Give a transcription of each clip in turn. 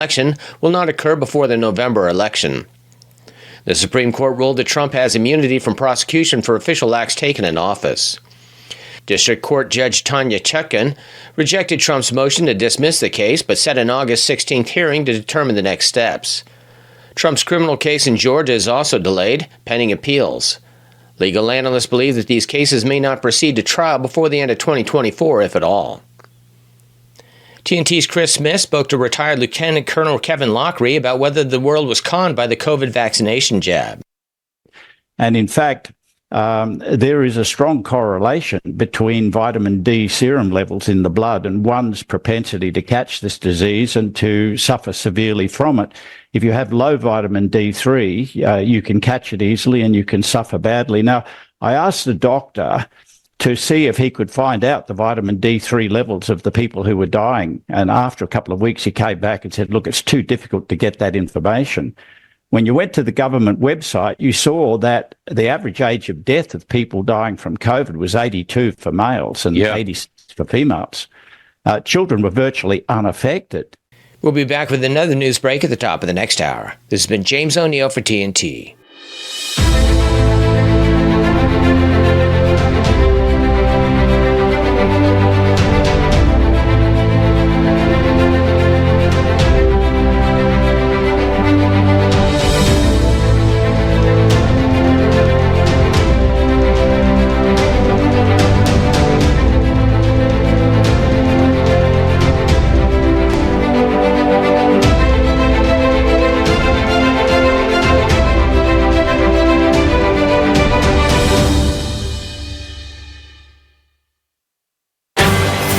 election will not occur before the November election. The Supreme Court ruled that Trump has immunity from prosecution for official acts taken in office. District Court Judge Tanya Chutkan rejected Trump's motion to dismiss the case, but set an August 16th hearing to determine the next steps. Trump's criminal case in Georgia is also delayed, pending appeals. Legal analysts believe that these cases may not proceed to trial before the end of 2024, if at all. TNT's Chris Smith spoke to retired Lieutenant Colonel Kevin Lockery about whether the world was conned by the COVID vaccination jab. And in fact, there is a strong correlation between vitamin D serum levels in the blood and one's propensity to catch this disease and to suffer severely from it. If you have low vitamin D3, you can catch it easily and you can suffer badly. Now, I asked the doctor to see if he could find out the vitamin D3 levels of the people who were dying. And after a couple of weeks, he came back and said, look, it's too difficult to get that information. When you went to the government website, you saw that the average age of death of people dying from COVID was 82 for males and 86 for females. Children were virtually unaffected. We'll be back with another news break at the top of the next hour. This has been James O'Neill for TNT.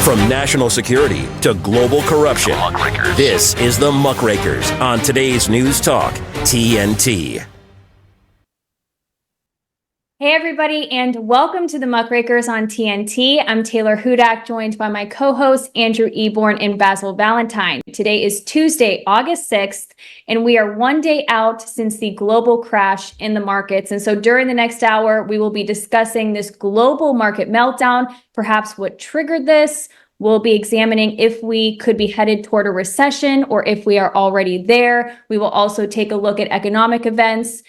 From national security to global corruption, this is the Muckrakers on today's News Talk, TNT. Hey everybody, and welcome to the Muckrakers on TNT. I'm Taylor Hudak, joined by my co-hosts Andrew Eborn and Basil Valentine. Today is Tuesday, August 6th, and we are one day out since the global crash in the markets. And so during the next hour, we will be discussing this global market meltdown, perhaps what triggered this. We'll be examining if we could be headed toward a recession or if we are already there. We will also take a look at economic events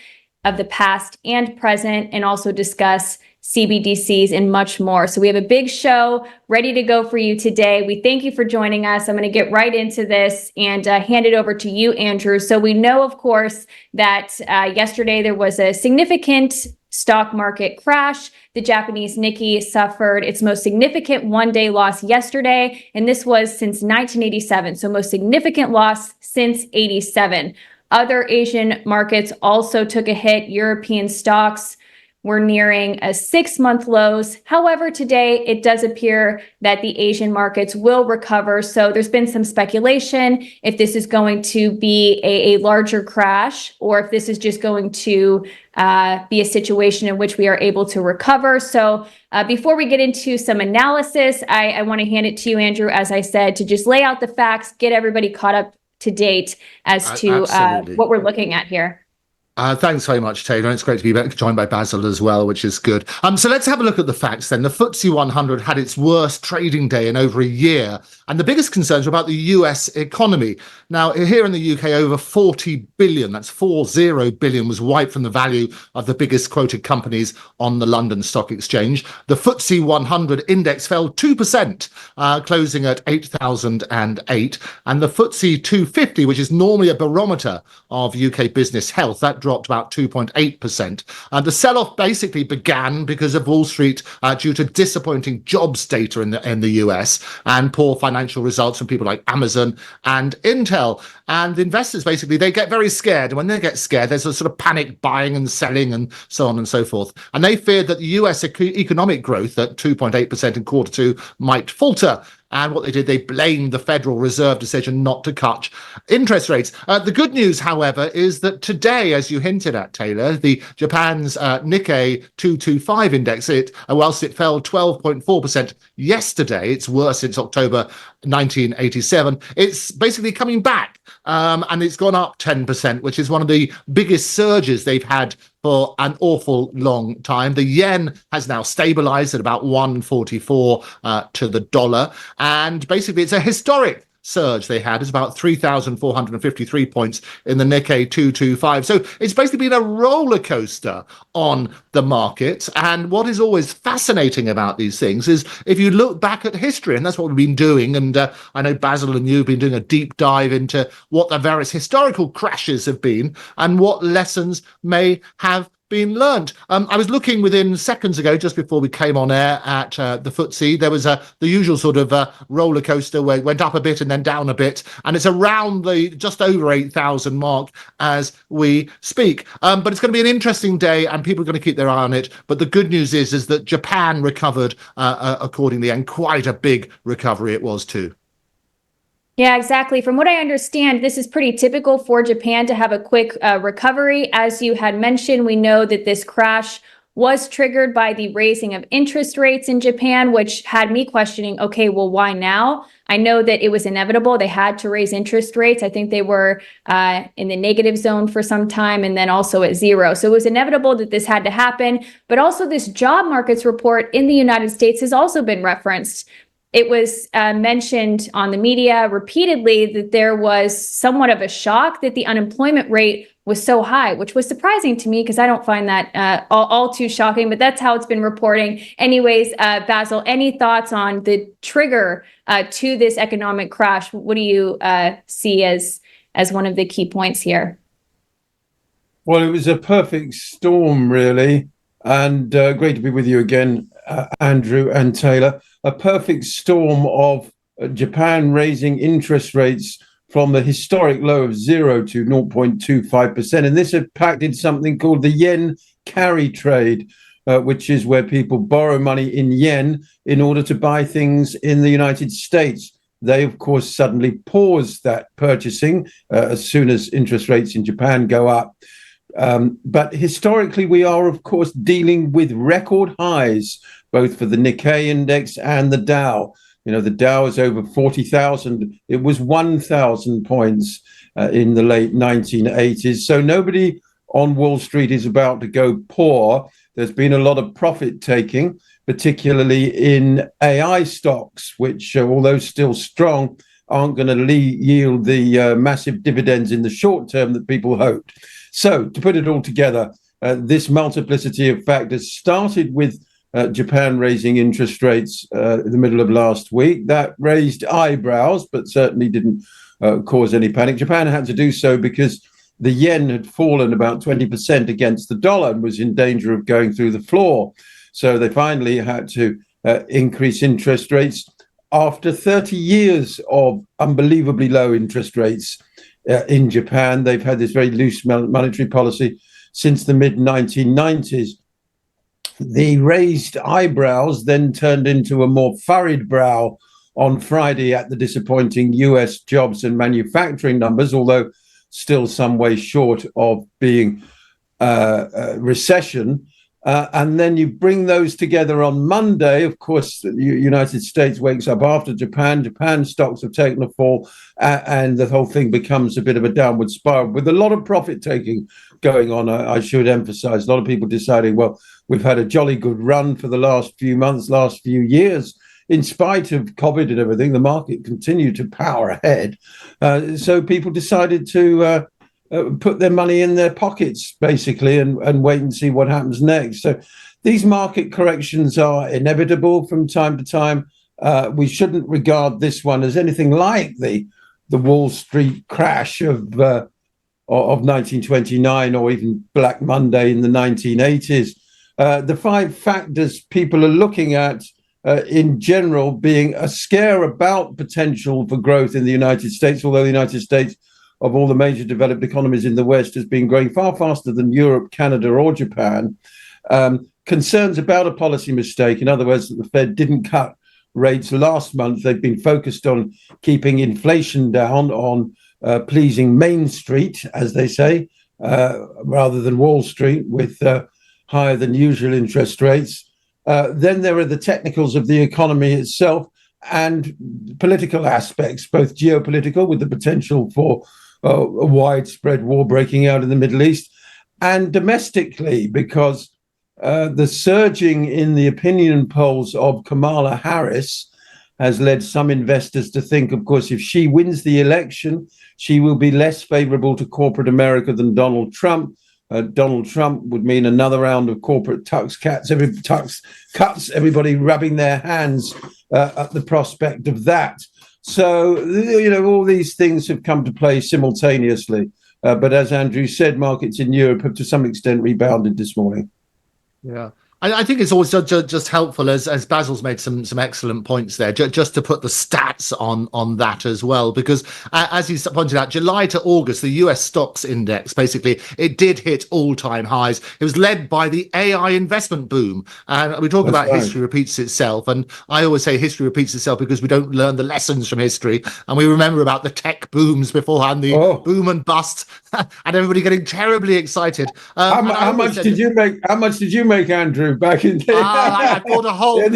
of the past and present, and also discuss CBDCs and much more. So we have a big show ready to go for you today. We thank you for joining us. I'm going to get right into this and hand it over to you, Andrew. So we know, of course, that yesterday there was a significant stock market crash. The Japanese Nikkei suffered its most significant one-day loss yesterday, and this was since 1987. So most significant loss since 87. Other Asian markets also took a hit. European stocks were nearing a 6-month lows. However, today it does appear that the Asian markets will recover. So there's been some speculation if this is going to be a larger crash or if this is just going to be a situation in which we are able to recover. So before we get into some analysis, I want to hand it to you, Andrew, as I said, to just lay out the facts, get everybody caught up to date as to what we're looking at here. Thanks very much, Taylor. It's great to be joined by Basil as well, which is good. So let's have a look at the facts then. The FTSE 100 had its worst trading day in over a year, and the biggest concerns were about the US economy. Now, here in the UK, over 40 billion, that's 40 billion, was wiped from the value of the biggest quoted companies on the London Stock Exchange. The FTSE 100 index fell 2%, closing at 8,008. And the FTSE 250, which is normally a barometer of UK business health, that dropped about 2.8%. The sell-off basically began because of Wall Street due to disappointing jobs data in the US and poor financial results from people like Amazon and Intel. And investors, basically, they get very scared. And when they get scared, there's a sort of panic buying and selling and so on and so forth. And they feared that the US economic growth at 2.8% in quarter two might falter. And what they did, they blamed the Federal Reserve decision not to cut interest rates. The good news, however, is that today, as you hinted at, Taylor, the Japan's Nikkei 225 index, whilst it fell 12.4% yesterday, it's worse since October 1987, it's basically coming back. And it's gone up 10%, which is one of the biggest surges they've had for an awful long time. The yen has now stabilized at about 144 to the dollar. And basically, it's a historic surge they had. It's about 3,453 points in the Nikkei 225. So it's basically been a roller coaster on the market. And what is always fascinating about these things is if you look back at history, and that's what we've been doing, and I know Basil and you have been doing a deep dive into what the various historical crashes have been and what lessons may have been learned. I was looking within seconds ago, just before we came on air, at the FTSE. There was the usual sort of roller coaster where it went up a bit and then down a bit, and it's around the just over 8,000 mark as we speak. But it's going to be an interesting day, and people are going to keep their eye on it. But the good news is that Japan recovered accordingly, and quite a big recovery it was too. Yeah, exactly. From what I understand, this is pretty typical for Japan to have a quick recovery. As you had mentioned, we know that this crash was triggered by the raising of interest rates in Japan, which had me questioning, okay, well, why now? I know that it was inevitable. They had to raise interest rates. I think they were in the negative zone for some time and then also at zero. So it was inevitable that this had to happen. But also this job markets report in the United States has also been referenced. It was mentioned on the media repeatedly that there was somewhat of a shock that the unemployment rate was so high, which was surprising to me because I don't find that all too shocking, but that's how it's been reporting. Anyways, Basil, any thoughts on the trigger to this economic crash? What do you see as one of the key points here? Well, it was a perfect storm, really, and great to be with you again, Andrew and Taylor. A perfect storm of Japan raising interest rates from the historic low of 0 to 0.25%. And this impacted something called the yen carry trade, which is where people borrow money in yen in order to buy things in the United States. They, of course, suddenly paused that purchasing as soon as interest rates in Japan go up. But historically, we are, of course, dealing with record highs, both for the Nikkei index and the Dow. You know, the Dow is over 40,000. It was 1,000 points in the late 1980s. So nobody on Wall Street is about to go poor. There's been a lot of profit taking, particularly in AI stocks, which, although still strong, aren't going to yield the massive dividends in the short term that people hoped. So to put it all together, this multiplicity of factors started with Japan raising interest rates in the middle of last week. That raised eyebrows, but certainly didn't cause any panic. Japan had to do so because the yen had fallen about 20% against the dollar and was in danger of going through the floor. So they finally had to increase interest rates after 30 years of unbelievably low interest rates in Japan. They've had this very loose monetary policy since the mid-1990s. The raised eyebrows then turned into a more furrowed brow on Friday at the disappointing US jobs and manufacturing numbers, although still some way short of being a recession. And then you bring those together on Monday. Of course, the United States wakes up after Japan. Japan stocks have taken a fall, and the whole thing becomes a bit of a downward spiral with a lot of profit taking going on. I should emphasize, a lot of people deciding, well, we've had a jolly good run for the last few months, last few years. In spite of COVID and everything, the market continued to power ahead. So people decided to put their money in their pockets, basically, and wait and see what happens next. So these market corrections are inevitable from time to time. We shouldn't regard this one as anything like the Wall Street crash of 1929 or even Black Monday in the 1980s. The five factors people are looking at in general being a scare about potential for growth in the United States, although the United States, of all the major developed economies in the West, has been growing far faster than Europe, Canada, or Japan. Concerns about a policy mistake, in other words, that the Fed didn't cut rates last month. They've been focused on keeping inflation down, on pleasing Main Street, as they say, rather than Wall Street, with higher than usual interest rates. Then there are the technicals of the economy itself and political aspects, both geopolitical, with the potential for a widespread war breaking out in the Middle East, and domestically, because the surging in the opinion polls of Kamala Harris has led some investors to think, of course, if she wins the election, she will be less favorable to corporate America than Donald Trump. Donald Trump would mean another round of corporate tax cuts, everybody rubbing their hands at the prospect of that. So, all these things have come to play simultaneously. But as Andrew said, markets in Europe have to some extent rebounded this morning. Yeah. I think it's also just helpful, as Basil's made some excellent points there, just to put the stats on that as well, because as he pointed out, July to August, the US stocks index, basically, it did hit all-time highs. It was led by the AI investment boom. And we talk about history repeats itself. And I always say history repeats itself because we don't learn the lessons from history. And we remember about the tech booms beforehand, the boom and bust, and everybody getting terribly excited. How much did you make, Andrew? Back in the I bought a whole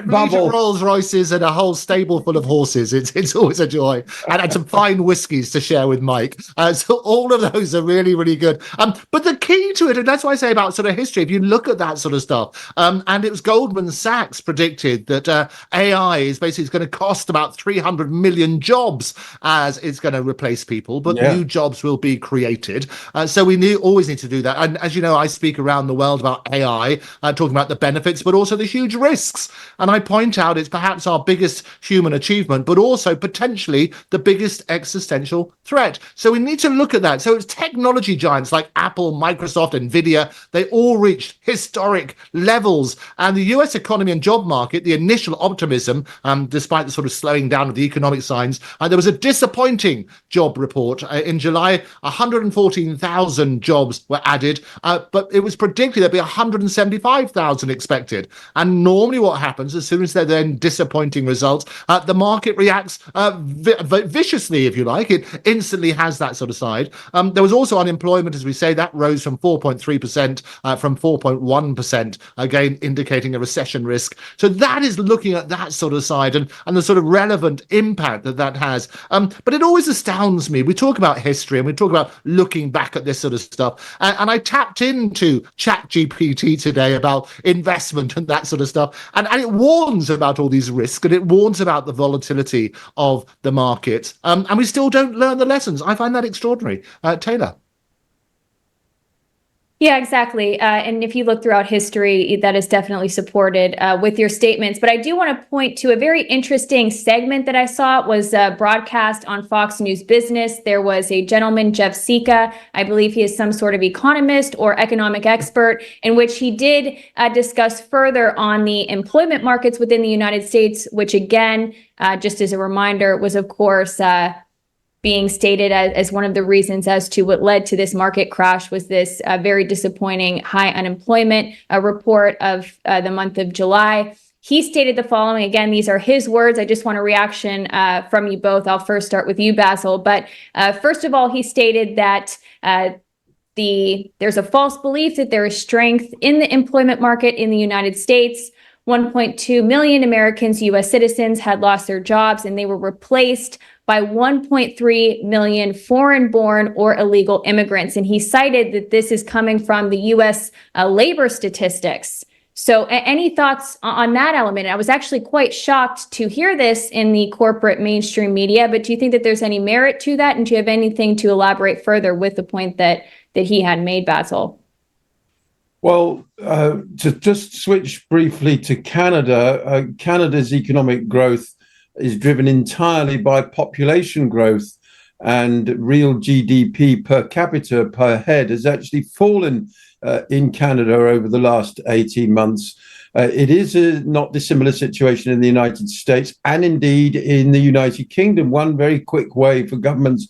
bubble, Rolls Royces and a whole stable full of horses. It's always a joy, and some fine whiskies to share with Mike. So all of those are really, really good. But the key to it, and that's why I say about sort of history, if you look at that sort of stuff, and it was Goldman Sachs predicted that AI is basically going to cost about 300 million jobs as it's going to replace people, but new jobs will be created. So we always need to do that. And as you know, I speak around the world about AI. Talking about the benefits, but also the huge risks. And I point out it's perhaps our biggest human achievement, but also potentially the biggest existential threat. So we need to look at that. So it's technology giants like Apple, Microsoft, Nvidia, they all reached historic levels. And the US economy and job market, the initial optimism, despite the sort of slowing down of the economic signs, there was a disappointing job report. In July, 114,000 jobs were added, but it was predicted there'd be 175,000 expected. And normally what happens as soon as they're then disappointing results, the market reacts viciously, if you like. It instantly has that sort of side. There was also unemployment, as we say, that rose from 4.3% from 4.1%, again indicating a recession risk. So that is looking at that sort of side and the sort of relevant impact that has. But it always astounds me. We talk about history and we talk about looking back at this sort of stuff. And I tapped into ChatGPT today about investment and that sort of stuff. And it warns about all these risks and it warns about the volatility of the market. And we still don't learn the lessons. I find that extraordinary. Taylor. Yeah, exactly. And if you look throughout history, that is definitely supported with your statements. But I do want to point to a very interesting segment that I saw was broadcast on Fox News Business. There was a gentleman, Jeff Sika, I believe he is some sort of economist or economic expert, in which he did discuss further on the employment markets within the United States, which again, just as a reminder, was of course being stated as one of the reasons as to what led to this market crash was this very disappointing high unemployment report of the month of July. He stated the following. Again, these are his words. I just want a reaction from you both. I'll first start with you, Basil. But first of all, he stated that there's a false belief that there is strength in the employment market in the United States. 1.2 million Americans, U.S. citizens, had lost their jobs and they were replaced by 1.3 million foreign-born or illegal immigrants. And he cited that this is coming from the U.S. Labor statistics. So any thoughts on that element? I was actually quite shocked to hear this in the corporate mainstream media, but do you think that there's any merit to that? And do you have anything to elaborate further with the point that he had made, Basil? Well, to just switch briefly to Canada, Canada's economic growth is driven entirely by population growth, and real GDP per capita per head has actually fallen in Canada over the last 18 months. It is a not dissimilar situation in the United States and indeed in the United Kingdom. One very quick way for governments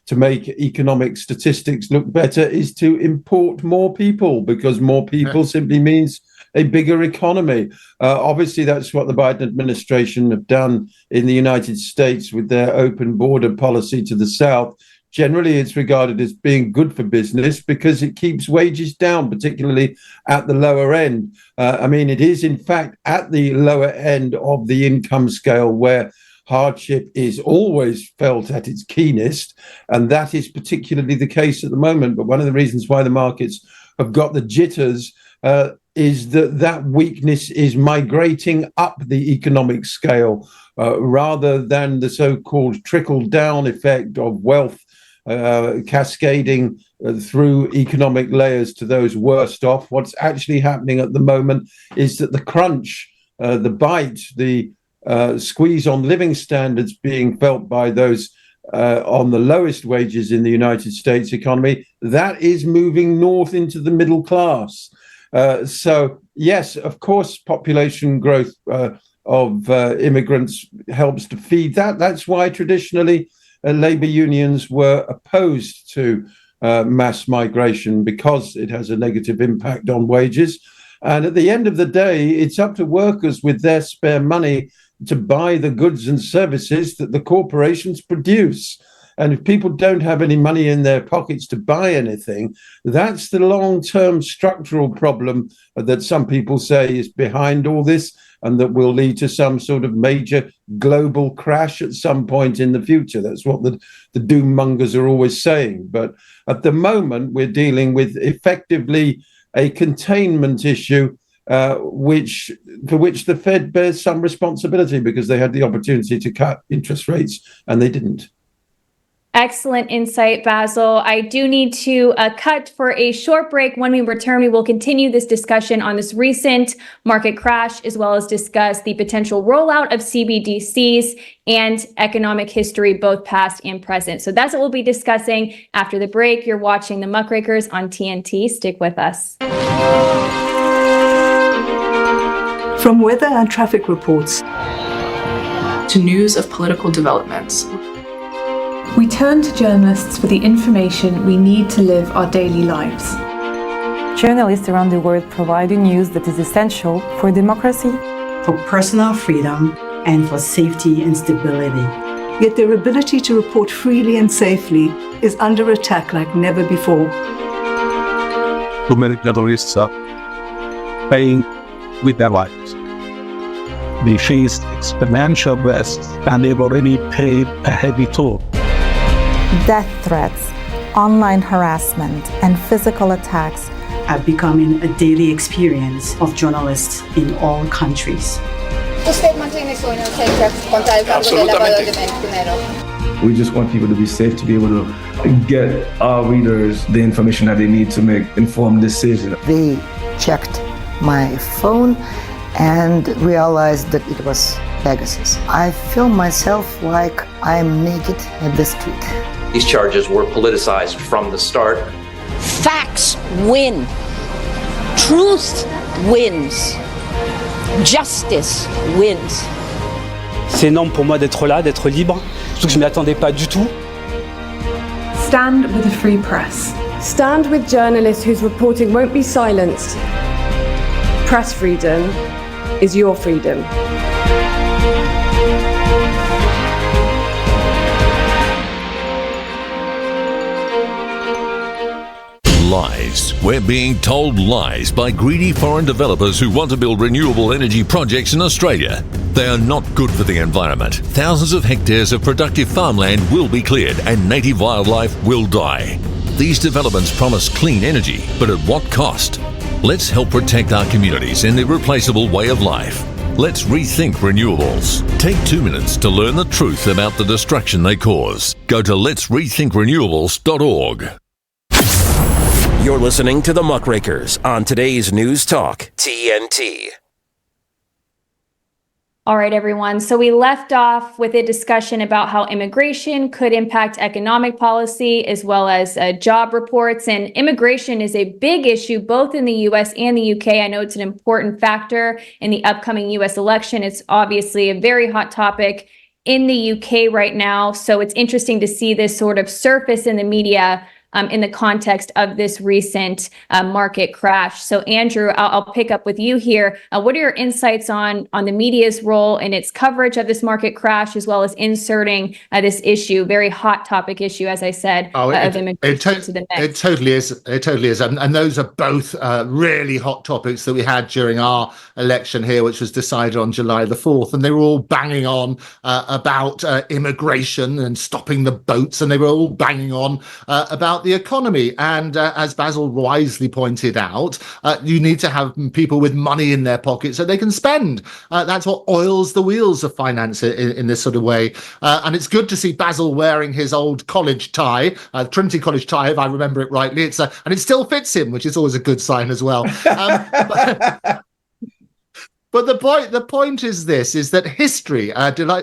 to make economic statistics look better is to import more people, because more people simply means a bigger economy. Obviously, that's what the Biden administration have done in the United States with their open border policy to the south. Generally, it's regarded as being good for business because it keeps wages down, particularly at the lower end. I mean, it is, in fact, at the lower end of the income scale where hardship is always felt at its keenest, and that is particularly the case at the moment. But one of the reasons why the markets have got the jitters is that weakness is migrating up the economic scale rather than the so-called trickle-down effect of wealth cascading through economic layers to those worst off. What's actually happening at the moment is that the crunch, the bite, the squeeze on living standards being felt by those on the lowest wages in the United States economy, that is moving north into the middle class. So, yes, of course, population growth of immigrants helps to feed that. That's why traditionally labor unions were opposed to mass migration, because it has a negative impact on wages. And at the end of the day, it's up to workers with their spare money to buy the goods and services that the corporations produce. And if people don't have any money in their pockets to buy anything, that's the long-term structural problem that some people say is behind all this, and that will lead to some sort of major global crash at some point in the future. That's what the doom mongers are always saying. But at the moment, we're dealing with effectively a containment issue, for which the Fed bears some responsibility, because they had the opportunity to cut interest rates and they didn't. Excellent insight, Basil. I do need to cut for a short break. When we return, we will continue this discussion on this recent market crash, as well as discuss the potential rollout of CBDCs and economic history, both past and present. So that's what we'll be discussing after the break. You're watching the Muckrakers on TNT. Stick with us. From weather and traffic reports to news of political developments, we turn to journalists for the information we need to live our daily lives. Journalists around the world provide news that is essential for democracy, for personal freedom, and for safety and stability. Yet their ability to report freely and safely is under attack like never before. Too many journalists are paying with their lives. They face exponential risks, and they've already paid a heavy toll. Death threats, online harassment, and physical attacks are becoming a daily experience of journalists in all countries. We just want people to be safe, to be able to get our readers the information that they need to make informed decisions. They checked my phone and realized that it was Pegasus. I feel myself like I'm naked at the street. These charges were politicized from the start. Facts win. Truth wins. Justice wins. C'est énorme pour moi d'être là, d'être libre, surtout que je ne m'y attendais pas du tout. Stand with a free press. Stand with journalists whose reporting won't be silenced. Press freedom is your freedom. Lies. We're being told lies by greedy foreign developers who want to build renewable energy projects in Australia. They are not good for the environment. Thousands of hectares of productive farmland will be cleared and native wildlife will die. These developments promise clean energy, but at what cost? Let's help protect our communities and their irreplaceable way of life. Let's rethink renewables. Take 2 minutes to learn the truth about the destruction they cause. Go to letsrethinkrenewables.org. You're listening to the Muckrakers on today's News Talk, TNT. All right, everyone. So we left off with a discussion about how immigration could impact economic policy as well as job reports. And immigration is a big issue both in the U.S. and the U.K. I know it's an important factor in the upcoming U.S. election. It's obviously a very hot topic in the U.K. right now. So it's interesting to see this sort of surface in the media in the context of this recent market crash. So Andrew, I'll pick up with you here. What are your insights on the media's role in its coverage of this market crash, as well as inserting this issue, very hot topic issue, as I said, of immigration into the mix? It totally is. It totally is. And those are both really hot topics that we had during our election here, which was decided on July the 4th. And they were all banging on about immigration and stopping the boats. And they were all banging on about about the economy. And as Basil wisely pointed out, you need to have people with money in their pockets so they can spend. That's what oils the wheels of finance in this sort of way. And it's good to see Basil wearing his old college tie, Trinity College tie, if I remember it rightly. And it still fits him, which is always a good sign as well. But the point is this, is that history,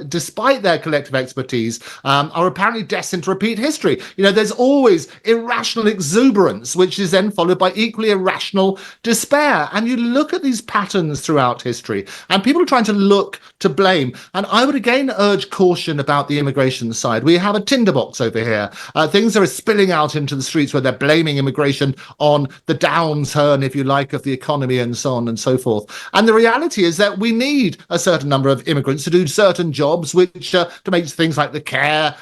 despite their collective expertise, are apparently destined to repeat history. There's always irrational exuberance, which is then followed by equally irrational despair. And you look at these patterns throughout history, and people are trying to look to blame. And I would again urge caution about the immigration side. We have a tinderbox over here. Things are spilling out into the streets where they're blaming immigration on the downturn, if you like, of the economy and so on and so forth. And the reality is that we need a certain number of immigrants to do certain jobs, which to make things like the care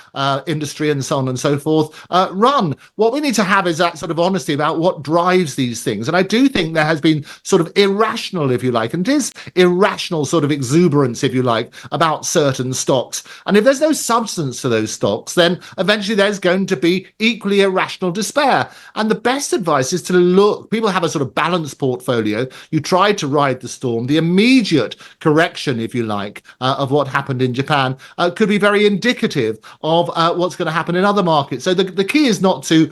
industry and so on and so forth run. What we need to have is that sort of honesty about what drives these things. And I do think there has been sort of irrational, if you like, and it is irrational sort of exuberance, if you like, about certain stocks. And if there's no substance to those stocks, then eventually there's going to be equally irrational despair. And the best advice is to look. People have a sort of balanced portfolio. You try to ride the storm. The immediate correction, if you like, of what happened in Japan could be very indicative of what's going to happen in other markets. So the key is not to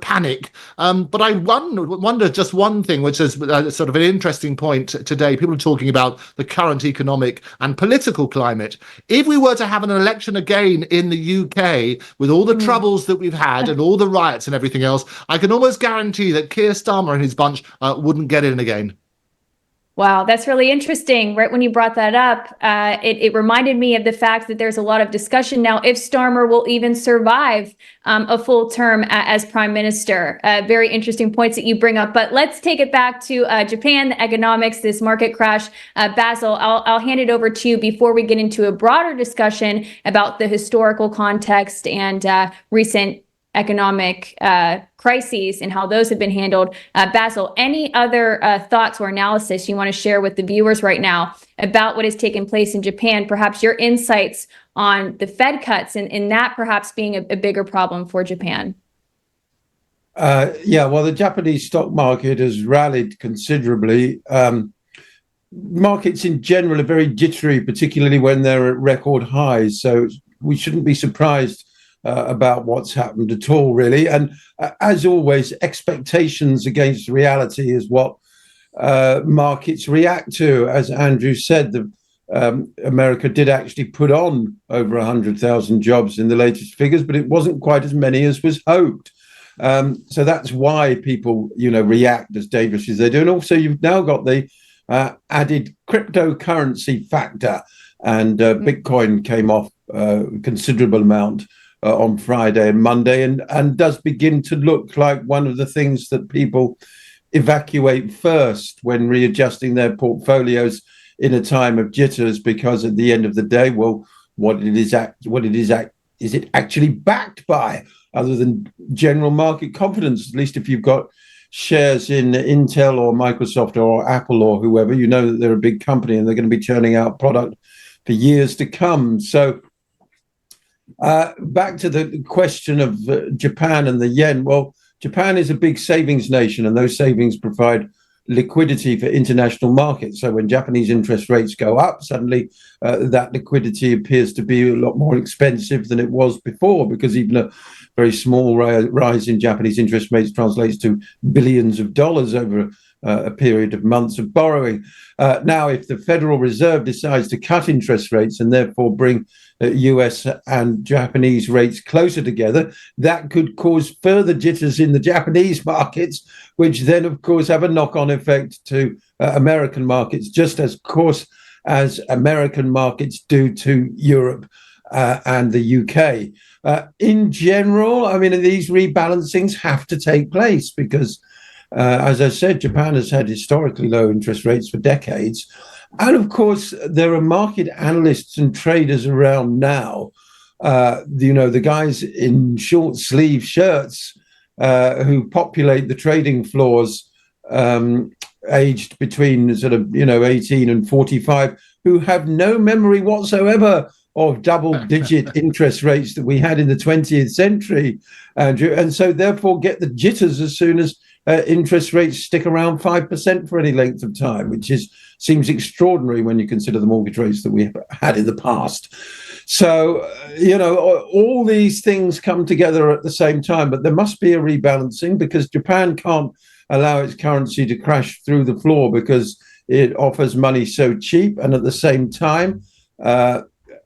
panic. But I wonder just one thing, which is sort of an interesting point today. People are talking about the current economic and political climate. If we were to have an election again in the UK with all the troubles that we've had and all the riots and everything else, I can almost guarantee that Keir Starmer and his bunch wouldn't get in again. Wow, that's really interesting. Right when you brought that up, it reminded me of the fact that there's a lot of discussion now if Starmer will even survive a full term as prime minister. Very interesting points that you bring up. But let's take it back to Japan, the economics, this market crash. Basil, I'll hand it over to you before we get into a broader discussion about the historical context and recent economic crises and how those have been handled. Basil, any other thoughts or analysis you want to share with the viewers right now about what has taken place in Japan, perhaps your insights on the Fed cuts and that perhaps being a bigger problem for Japan? Well, the Japanese stock market has rallied considerably. Markets in general are very jittery, particularly when they're at record highs. So we shouldn't be surprised about what's happened at all, really. And as always, expectations against reality is what markets react to. As Andrew said, America did actually put on over 100,000 jobs in the latest figures, but it wasn't quite as many as was hoped. So that's why people, react as dangerously as they do. And also, you've now got the added cryptocurrency factor, and Bitcoin came off a considerable amount on Friday and Monday, and does begin to look like one of the things that people evacuate first when readjusting their portfolios in a time of jitters, because at the end of the day, well, is it actually backed by, other than general market confidence? At least if you've got shares in Intel or Microsoft or Apple or whoever, you know that they're a big company and they're going to be churning out product for years to come. So back to the question of Japan and the yen. Well, Japan is a big savings nation, and those savings provide liquidity for international markets. So when Japanese interest rates go up, suddenly that liquidity appears to be a lot more expensive than it was before, because even a very small rise in Japanese interest rates translates to billions of dollars over a period of months of borrowing. Now, if the Federal Reserve decides to cut interest rates and therefore bring US and Japanese rates closer together, that could cause further jitters in the Japanese markets, which then, of course, have a knock-on effect to American markets, just as, of course, as American markets do to Europe and the UK. In general, I mean, these rebalancings have to take place because, as I said, Japan has had historically low interest rates for decades. And of course, there are market analysts and traders around now, the guys in short sleeve shirts who populate the trading floors, aged between 18 and 45, who have no memory whatsoever of double-digit interest rates that we had in the 20th century, Andrew, and so therefore get the jitters as soon as interest rates stick around 5% for any length of time, which seems extraordinary when you consider the mortgage rates that we have had in the past. So, all these things come together at the same time, but there must be a rebalancing because Japan can't allow its currency to crash through the floor because it offers money so cheap. And at the same time,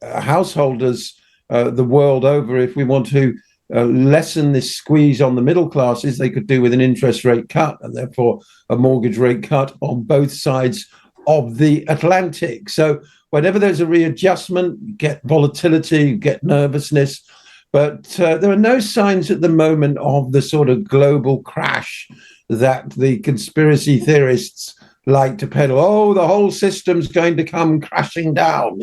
householders the world over, if we want to lessen this squeeze on the middle classes, they could do with an interest rate cut and therefore a mortgage rate cut on both sides of the Atlantic. So whenever there's a readjustment, you get volatility, you get nervousness. But there are no signs at the moment of the sort of global crash that the conspiracy theorists like to peddle. Oh, the whole system's going to come crashing down,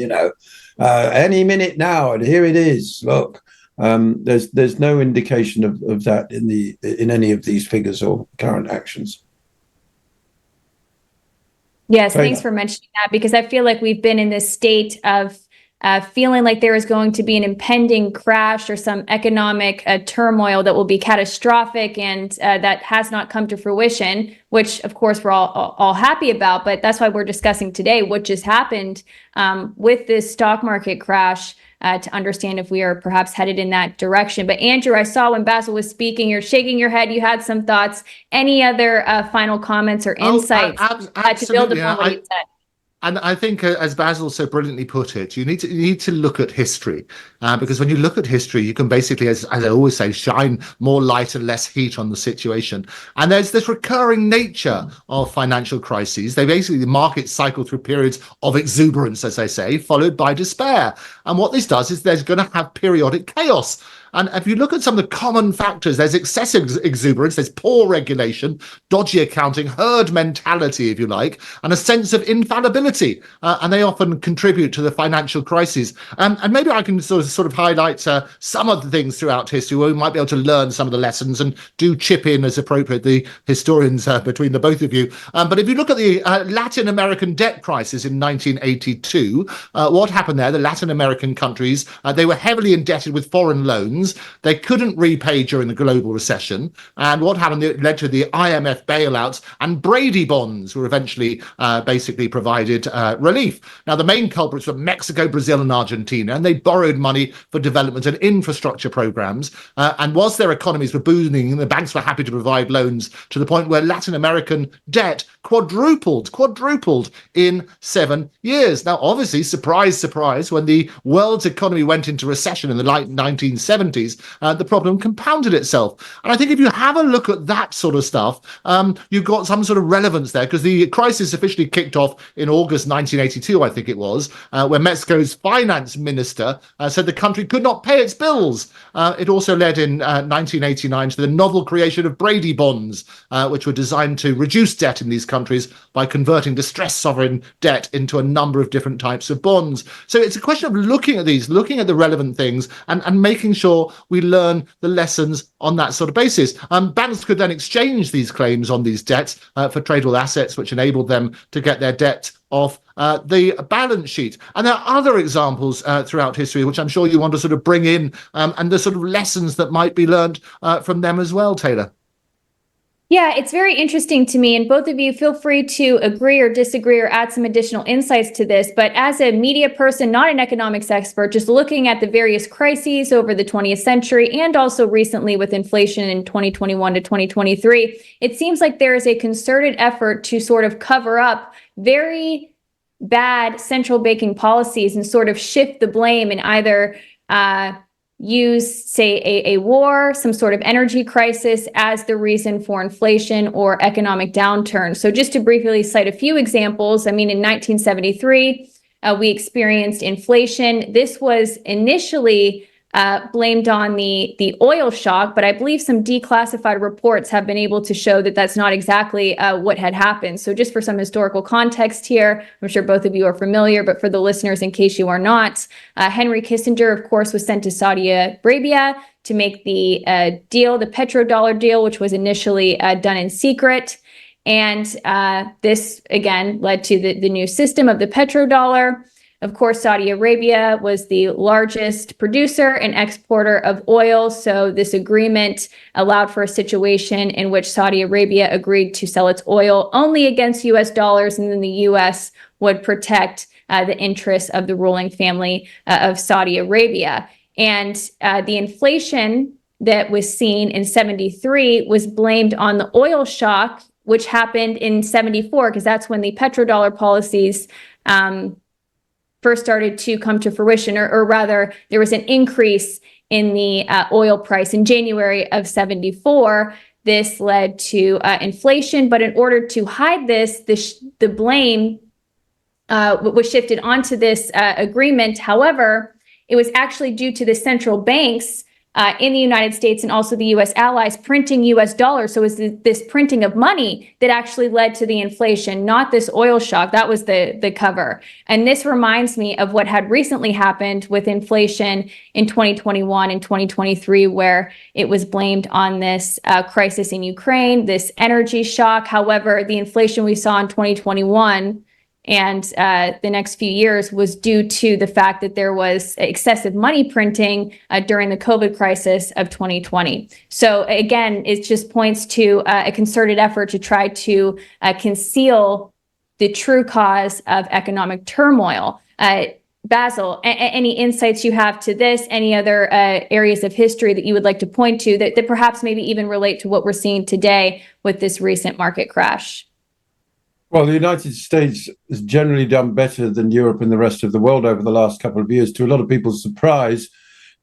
any minute now, and here it is. Look, there's no indication of that in any of these figures or current actions. Yes, thanks for mentioning that, because I feel like we've been in this state of feeling like there is going to be an impending crash or some economic turmoil that will be catastrophic, and that has not come to fruition, which of course we're all happy about. But that's why we're discussing today what just happened with this stock market crash, to understand if we are perhaps headed in that direction. But Andrew, I saw when Basil was speaking, you're shaking your head. You had some thoughts. Any other final comments or insights to build upon what you said? And I think, as Basil so brilliantly put it, you need to look at history, because when you look at history, you can basically, as I always say, shine more light and less heat on the situation. And there's this recurring nature of financial crises. The markets cycle through periods of exuberance, as they say, followed by despair. And what this does is there's going to have periodic chaos. And if you look at some of the common factors, there's excessive exuberance, there's poor regulation, dodgy accounting, herd mentality, if you like, and a sense of infallibility. And they often contribute to the financial crises. And maybe I can sort of highlight some of the things throughout history where we might be able to learn some of the lessons, and do chip in as appropriate, the historians between the both of you. But if you look at the Latin American debt crisis in 1982, what happened there? The Latin American countries, they were heavily indebted with foreign loans. They couldn't repay during the global recession. And what happened? It led to the IMF bailouts, and Brady bonds were eventually basically provided relief. Now, the main culprits were Mexico, Brazil, and Argentina, and they borrowed money for development and infrastructure programs. And whilst their economies were booming, the banks were happy to provide loans, to the point where Latin American debt quadrupled in 7 years. Now, obviously, surprise, surprise, when the world's economy went into recession in the late 1970s, the problem compounded itself. And I think if you have a look at that sort of stuff, you've got some sort of relevance there, because the crisis officially kicked off in August 1982, I think it was, when Mexico's finance minister said the country could not pay its bills. It also led in 1989 to the novel creation of Brady bonds, which were designed to reduce debt in these countries by converting distressed sovereign debt into a number of different types of bonds. So it's a question of looking at the relevant things, and making sure we learn the lessons on that sort of basis. Banks could then exchange these claims on these debts for tradable assets, which enabled them to get their debt off the balance sheet. And there are other examples throughout history, which I'm sure you want to sort of bring in, and the sort of lessons that might be learned from them as well, Taylor. Yeah, it's very interesting to me, and both of you feel free to agree or disagree or add some additional insights to this. But as a media person, not an economics expert, just looking at the various crises over the 20th century and also recently with inflation in 2021 to 2023, it seems like there is a concerted effort to sort of cover up very bad central banking policies and sort of shift the blame and either use, say, a war, some sort of energy crisis as the reason for inflation or economic downturn. So just to briefly cite a few examples, I mean, in 1973, we experienced inflation. This was initially blamed on the oil shock, but I believe some declassified reports have been able to show that that's not exactly what had happened. So just for some historical context here, I'm sure both of you are familiar, but for the listeners, in case you are not, Henry Kissinger, of course, was sent to Saudi Arabia to make the deal, the petrodollar deal, which was initially done in secret. And this, again, led to the new system of the petrodollar. Of course, Saudi Arabia was the largest producer and exporter of oil. So this agreement allowed for a situation in which Saudi Arabia agreed to sell its oil only against US dollars, and then the US would protect the interests of the ruling family of Saudi Arabia. And the inflation that was seen in 73 was blamed on the oil shock, which happened in 74, because that's when the petrodollar policies first started to come to fruition, or rather, there was an increase in the oil price in January of 74. This led to inflation, but in order to hide this, the blame was shifted onto this agreement. However, it was actually due to the central banks in the United States and also the U.S. allies printing U.S. dollars. So it was this printing of money that actually led to the inflation, not this oil shock. That was the cover. And this reminds me of what had recently happened with inflation in 2021 and 2023, where it was blamed on this crisis in Ukraine, this energy shock. However, the inflation we saw in 2021 and the next few years was due to the fact that there was excessive money printing during the COVID crisis of 2020. So again, it just points to a concerted effort to try to conceal the true cause of economic turmoil. Basil, any insights you have to this, any other areas of history that you would like to point to that perhaps maybe even relate to what we're seeing today with this recent market crash? Well, the United States has generally done better than Europe and the rest of the world over the last couple of years, to a lot of people's surprise,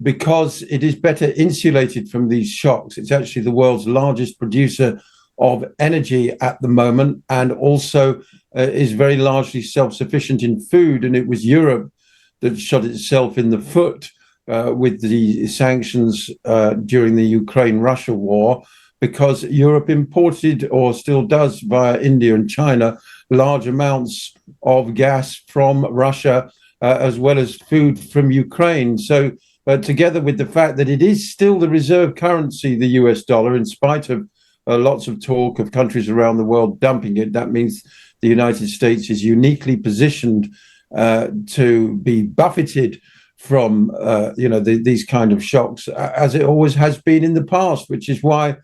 because it is better insulated from these shocks. It's actually the world's largest producer of energy at the moment, and also is very largely self-sufficient in food. And it was Europe that shot itself in the foot with the sanctions during the Ukraine-Russia war, because Europe imported, or still does via India and China, large amounts of gas from Russia, as well as food from Ukraine. So together with the fact that it is still the reserve currency, the US dollar, in spite of lots of talk of countries around the world dumping it, that means the United States is uniquely positioned to be buffeted from these kind of shocks, as it always has been in the past, which is why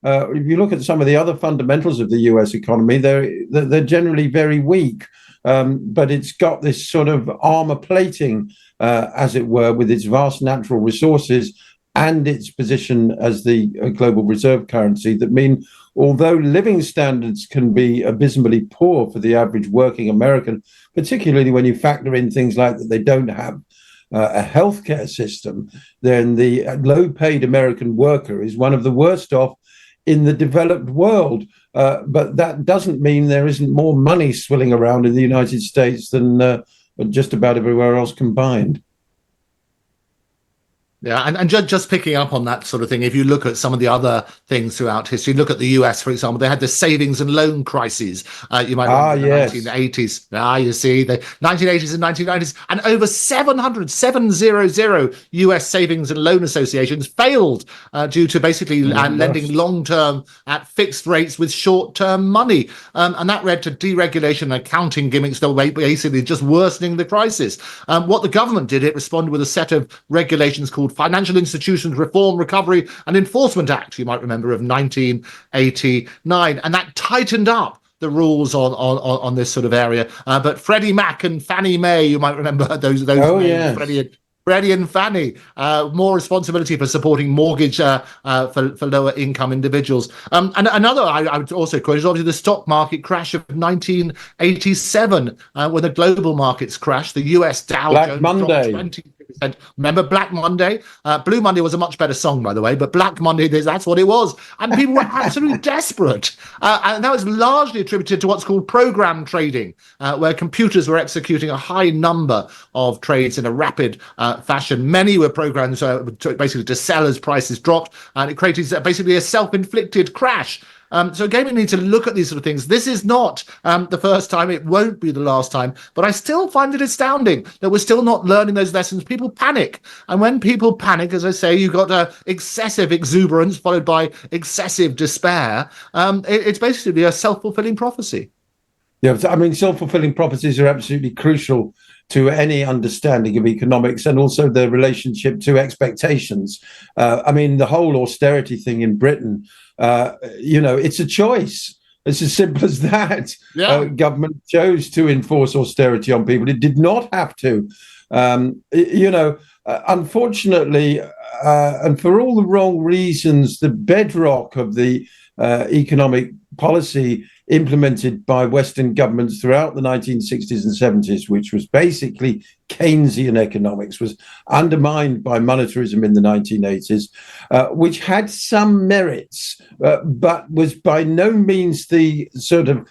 if you look at some of the other fundamentals of the US economy, they're generally very weak, but it's got this sort of armor plating, as it were, with its vast natural resources and its position as the global reserve currency, that mean, although living standards can be abysmally poor for the average working American, particularly when you factor in things like that they don't have a healthcare system, then the low-paid American worker is one of the worst off in the developed world. But that doesn't mean there isn't more money swilling around in the United States than just about everywhere else combined. Yeah, and just picking up on that sort of thing, if you look at some of the other things throughout history, look at the US, for example, they had the savings and loan crises. You might remember the 1980s. You see, the 1980s and 1990s, and over 700 US savings and loan associations failed due to basically lending long-term at fixed rates with short-term money. And that led to deregulation and accounting gimmicks that were basically just worsening the crisis. What the government did, it responded with a set of regulations called Financial Institutions Reform, Recovery and Enforcement Act, you might remember, of 1989. And that tightened up the rules on this sort of area. But Freddie Mac and Fannie Mae, you might remember those names, yes. Freddie and Fannie, more responsibility for supporting mortgage for lower income individuals. And another I would also quote is obviously the stock market crash of 1987, when the global markets crashed. The US Dow Jones dropped 20%. Remember Black Monday? Blue Monday was a much better song, by the way, but Black Monday, that's what it was. And people were absolutely desperate. And that was largely attributed to what's called program trading, where computers were executing a high number of trades in a rapid fashion. Many were programs basically to sell as prices dropped, and it created basically a self-inflicted crash. So again, we need to look at these sort of things. This is not the first time. It won't be the last time. But I still find it astounding that we're still not learning those lessons. People panic. And when people panic, as I say, you've got excessive exuberance followed by excessive despair. It's basically a self-fulfilling prophecy. Yeah, I mean, self-fulfilling prophecies are absolutely crucial to any understanding of economics and also the relationship to expectations. I mean, the whole austerity thing in Britain, it's a choice. It's as simple as that. Yeah. Government chose to enforce austerity on people. It did not have to. Unfortunately, and for all the wrong reasons, the bedrock of the economic policy implemented by Western governments throughout the 1960s and 70s, which was basically Keynesian economics, was undermined by monetarism in the 1980s, which had some merits, but was by no means the sort of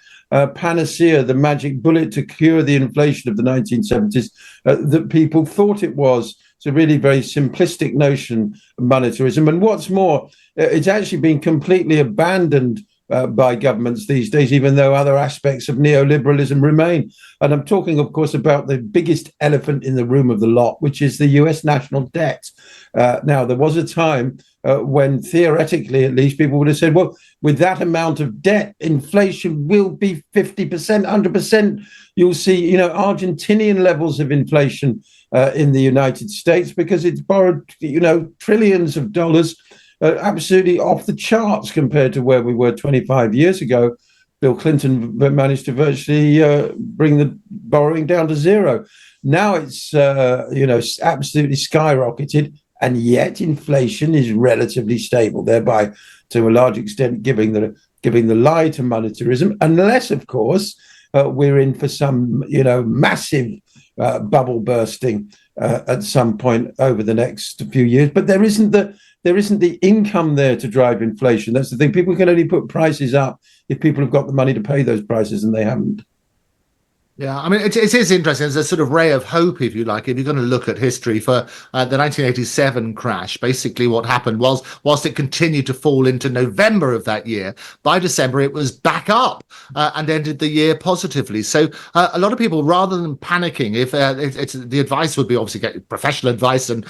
panacea, the magic bullet to cure the inflation of the 1970s that people thought it was. It's a really very simplistic notion of monetarism. And what's more, it's actually been completely abandoned by governments these days, even though other aspects of neoliberalism remain. And I'm talking, of course, about the biggest elephant in the room of the lot, which is the US national debt. Now, there was a time when theoretically, at least, people would have said, well, with that amount of debt, inflation will be 50%, 100%. You'll see, Argentinian levels of inflation in the United States because it's borrowed, trillions of dollars, absolutely off the charts compared to where we were 25 years ago. Bill Clinton managed to virtually bring the borrowing down to zero. Now it's, absolutely skyrocketed, and yet inflation is relatively stable, thereby, to a large extent, giving the lie to monetarism, unless, of course, we're in for some, massive bubble bursting at some point over the next few years. But there isn't the income there to drive inflation. That's the thing. People can only put prices up if people have got the money to pay those prices, and they haven't. Yeah, I mean, it is interesting. There's a sort of ray of hope, if you like, if you're going to look at history for the 1987 crash. Basically, what happened was, whilst it continued to fall into November of that year, by December, it was back up and ended the year positively. So a lot of people, rather than panicking, if it's the advice would be obviously get professional advice, and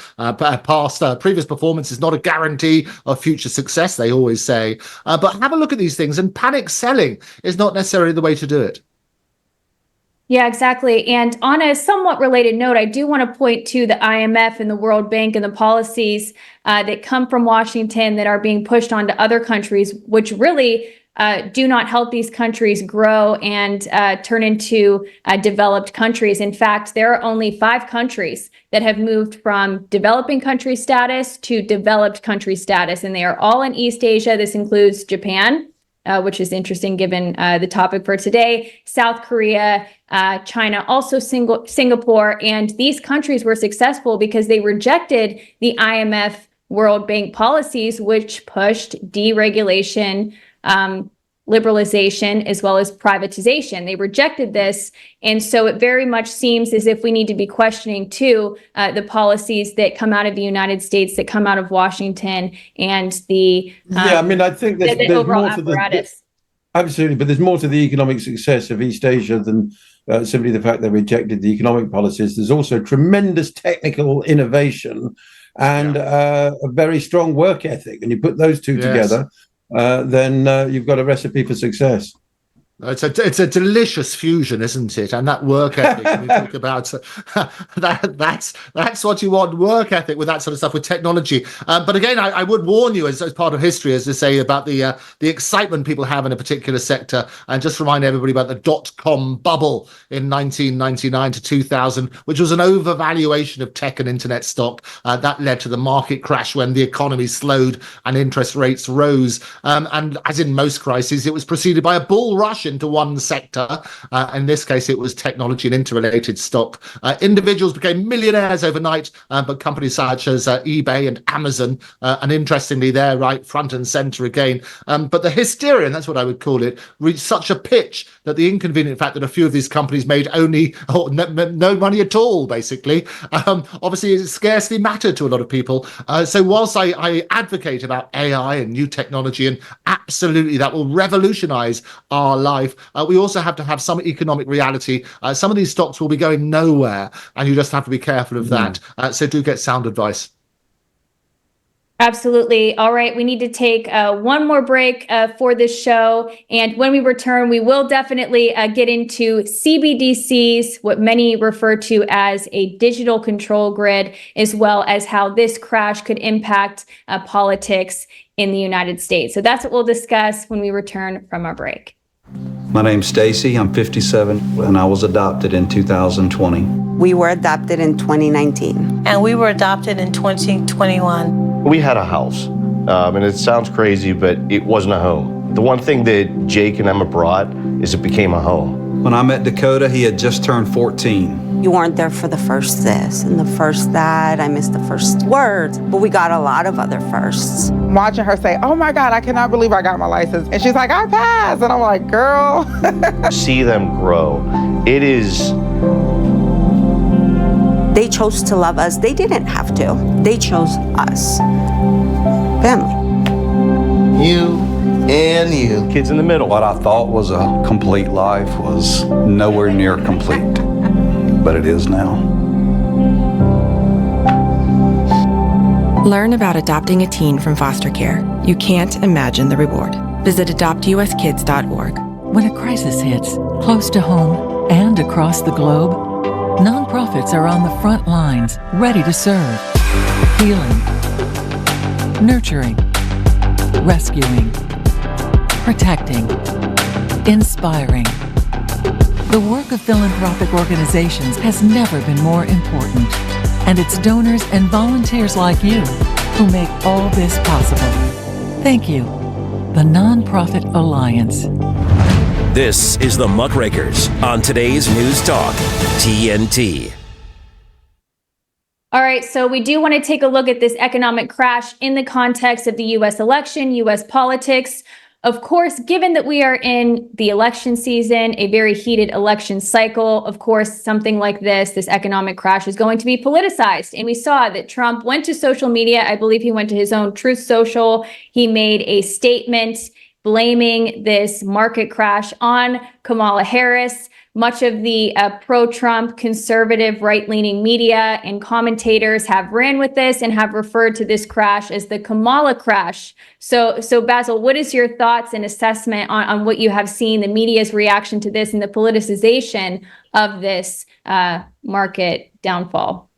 previous performance is not a guarantee of future success, they always say. But have a look at these things, and panic selling is not necessarily the way to do it. Yeah, exactly. And on a somewhat related note, I do want to point to the IMF and the World Bank and the policies that come from Washington that are being pushed onto other countries, which really do not help these countries grow and turn into developed countries. In fact, there are only 5 countries that have moved from developing country status to developed country status, and they are all in East Asia. This includes Japan, which is interesting given the topic for today, South Korea, China, also Singapore. And these countries were successful because they rejected the IMF World Bank policies, which pushed deregulation, liberalization, as well as privatization. They rejected this. And so it very much seems as if we need to be questioning, too, the policies that come out of the United States, that come out of Washington, and the I think there's overall more to apparatus. Absolutely, but there's more to the economic success of East Asia than simply the fact they rejected the economic policies. There's also tremendous technical innovation and a very strong work ethic. And you put those two together, then you've got a recipe for success. It's a delicious fusion, isn't it? And that work ethic we talk about, that's what you want, work ethic with that sort of stuff, with technology. But again, I would warn you, as part of history, as to say, about the excitement people have in a particular sector, and just remind everybody about the dot-com bubble in 1999 to 2000, which was an overvaluation of tech and internet stock. That led to the market crash when the economy slowed and interest rates rose. And as in most crises, it was preceded by a bull rush into one sector. In this case, it was technology and interrelated stock. Individuals became millionaires overnight, but companies such as eBay and Amazon, and interestingly, they're right front and center again. But the hysteria, and that's what I would call it, reached such a pitch that the inconvenient fact that a few of these companies made no money at all, basically, obviously it scarcely mattered to a lot of people. So whilst I advocate about AI and new technology, and absolutely that will revolutionize our life, we also have to have some economic reality. Some of these stocks will be going nowhere, and you just have to be careful of that. So do get sound advice. Absolutely. All right. We need to take one more break for this show. And when we return, we will definitely get into CBDCs, what many refer to as a digital control grid, as well as how this crash could impact politics in the United States. So that's what we'll discuss when we return from our break. My name's Stacy. I'm 57, and I was adopted in 2020. We were adopted in 2019. And we were adopted in 2021. We had a house, and it sounds crazy, but it wasn't a home. The one thing that Jake and Emma brought is it became a home. When I met Dakota, he had just turned 14. You weren't there for the first this and the first that. I missed the first words, but we got a lot of other firsts. Watching her say, oh my God, I cannot believe I got my license. And she's like, I passed. And I'm like, girl. See them grow. It is... They chose to love us. They didn't have to. They chose us. Family. You and you. Kids in the middle. What I thought was a complete life was nowhere near complete, but it is now. Learn about adopting a teen from foster care. You can't imagine the reward. Visit adoptuskids.org. When a crisis hits, close to home and across the globe, nonprofits are on the front lines, ready to serve. Healing, nurturing, rescuing, protecting, inspiring. The work of philanthropic organizations has never been more important, and it's donors and volunteers like you who make all this possible. Thank you. The Nonprofit Alliance. This is the Muckrakers on today's News Talk, TNT. All right, so we do want to take a look at this economic crash in the context of the U.S. election, U.S. politics. Of course, given that we are in the election season, a very heated election cycle, of course, something like this economic crash is going to be politicized. And we saw that Trump went to social media. I believe he went to his own Truth Social. He made a statement blaming this market crash on Kamala Harris. Much of the pro-Trump conservative right-leaning media and commentators have ran with this and have referred to this crash as the Kamala crash. So Basil, what is your thoughts and assessment on what you have seen, the media's reaction to this and the politicization of this market downfall?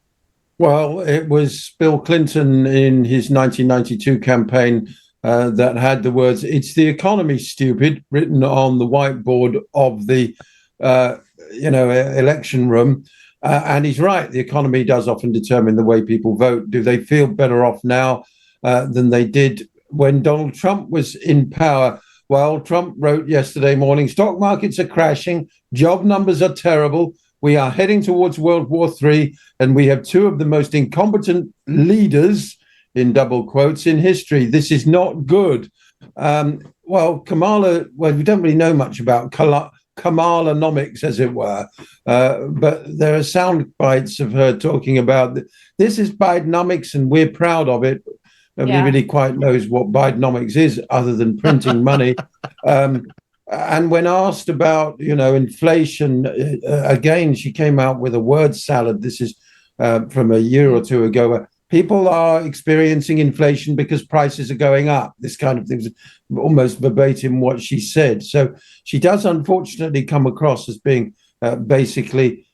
Well, it was Bill Clinton in his 1992 campaign that had the words, "It's the economy, stupid," written on the whiteboard of the election room. And he's right. The economy does often determine the way people vote. Do they feel better off now than they did when Donald Trump was in power? Well, Trump wrote yesterday morning, stock markets are crashing. Job numbers are terrible. We are heading towards World War III. And we have two of the most incompetent leaders, in double quotes, in history. This is not good. Kamala, we don't really know much about Kamalanomics, as it were, but there are sound bites of her talking about this is Bidenomics and we're proud of it. Nobody really quite knows what Bidenomics is other than printing money. And when asked about, inflation, again, she came out with a word salad. This is from a year or two ago. People are experiencing inflation because prices are going up. This kind of thing is almost verbatim what she said. So she does unfortunately come across as being basically